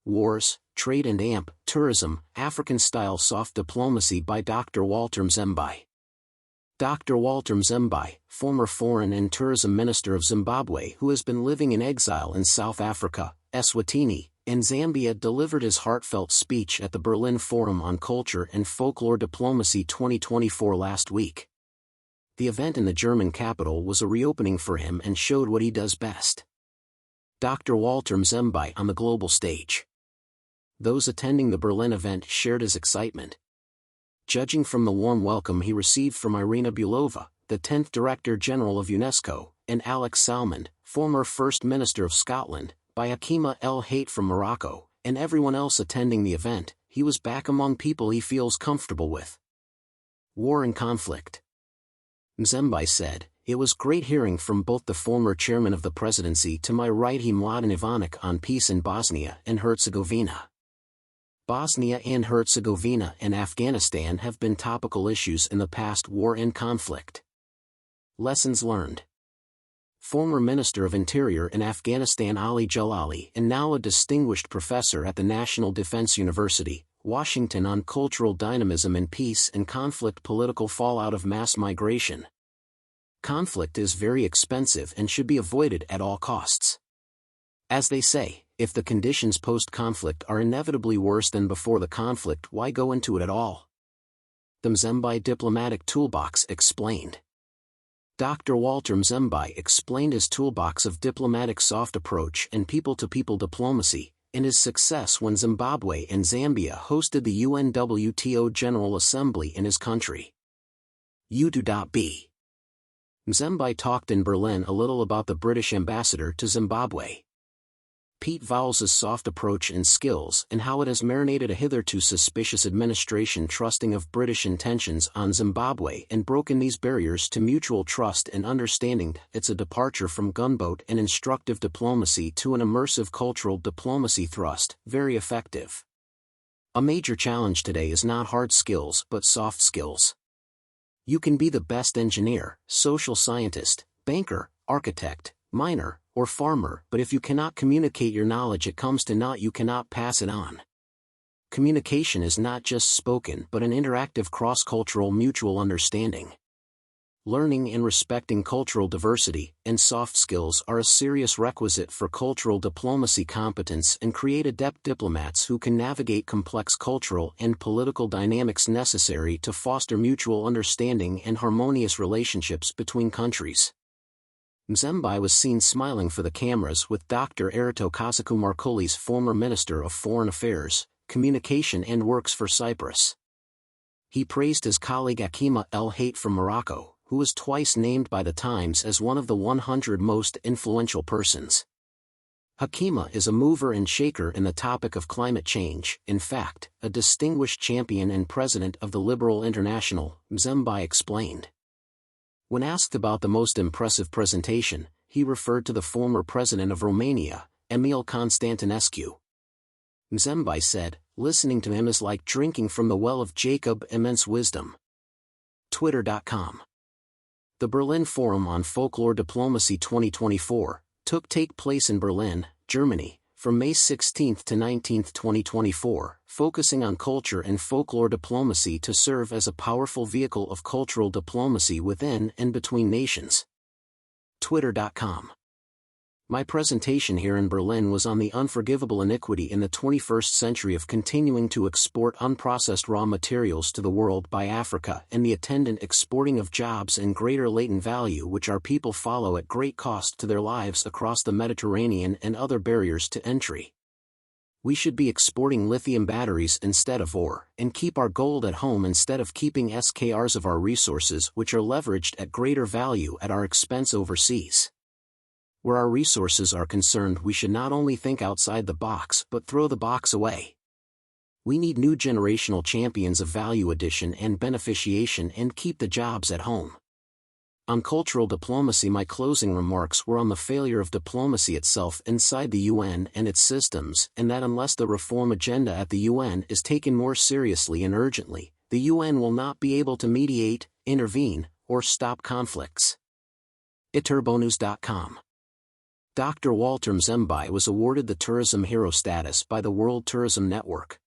Wars, Trade and Tourism, African-Style Soft Diplomacy by Dr. Walter Mzembi. Dr. Walter Mzembi, former Foreign and Tourism Minister of Zimbabwe who has been living in exile in South Africa, Eswatini, and Zambia, delivered his heartfelt speech at the Berlin Forum on Culture and Folklore Diplomacy 2024 last week. The event in the German capital was a reopening for him and showed what he does best. Dr. Walter Mzembi on the global stage. Those attending the Berlin event shared his excitement. Judging from the warm welcome he received from Irina Bulova, the 10th Director General of UNESCO, and Alex Salmond, former First Minister of Scotland, by Hakima El Hayt from Morocco, and everyone else attending the event, he was back among people he feels comfortable with. War and conflict. Mzembi said, "It was great hearing from both the former chairman of the presidency to my right Mladen Ivanic on peace in Bosnia and Herzegovina. Bosnia and Herzegovina and Afghanistan have been topical issues in the past war and conflict. Lessons learned." Former Minister of Interior in Afghanistan Ali Jalali and now a distinguished professor at the National Defense University, Washington, on cultural dynamism in peace and conflict, political fallout of mass migration. Conflict is very expensive and should be avoided at all costs. As they say, if the conditions post-conflict are inevitably worse than before the conflict, why go into it at all? The Mzembi Diplomatic Toolbox explained. Dr. Walter Mzembi explained his toolbox of diplomatic soft approach and people-to-people diplomacy, and his success when Zimbabwe and Zambia hosted the UNWTO General Assembly in his country. UNWTO. Mzembi talked in Berlin a little about the British ambassador to Zimbabwe, Pete Vowles' soft approach and skills, and how it has marinated a hitherto suspicious administration trusting of British intentions on Zimbabwe and broken these barriers to mutual trust and understanding. It's a departure from gunboat and instructive diplomacy to an immersive cultural diplomacy thrust, very effective. A major challenge today is not hard skills but soft skills. You can be the best engineer, social scientist, banker, architect, miner, or farmer, but if you cannot communicate your knowledge it comes to naught. You cannot pass it on. Communication is not just spoken but an interactive cross-cultural mutual understanding. Learning and respecting cultural diversity and soft skills are a serious requisite for cultural diplomacy competence and create adept diplomats who can navigate complex cultural and political dynamics necessary to foster mutual understanding and harmonious relationships between countries. Mzembi was seen smiling for the cameras with Dr. Erato Kazako, former Minister of Foreign Affairs, Communication and Works for Cyprus. He praised his colleague Hakima El Hayt from Morocco, who was twice named by the Times as one of the 100 most influential persons. Hakima is a mover and shaker in the topic of climate change, in fact, a distinguished champion and president of the Liberal International, Mzembi explained. When asked about the most impressive presentation, he referred to the former president of Romania, Emil Constantinescu. Mzembi said, "Listening to him is like drinking from the well of Jacob, immense wisdom." Twitter.com. The Berlin Forum on Folklore Diplomacy 2024 take place in Berlin, Germany, from May 16 to 19, 2024, focusing on culture and folklore diplomacy to serve as a powerful vehicle of cultural diplomacy within and between nations. Twitter.com. My presentation here in Berlin was on the unforgivable iniquity in the 21st century of continuing to export unprocessed raw materials to the world by Africa and the attendant exporting of jobs and greater latent value which our people follow at great cost to their lives across the Mediterranean and other barriers to entry. We should be exporting lithium batteries instead of ore, and keep our gold at home instead of keeping SKRs of our resources which are leveraged at greater value at our expense overseas. Where our resources are concerned, we should not only think outside the box but throw the box away. We need new generational champions of value addition and beneficiation and keep the jobs at home. On cultural diplomacy, my closing remarks were on the failure of diplomacy itself inside the UN and its systems, and that unless the reform agenda at the UN is taken more seriously and urgently, the UN will not be able to mediate, intervene, or stop conflicts. iterbonews.com Dr. Walter Mzembi was awarded the Tourism Hero status by the World Tourism Network.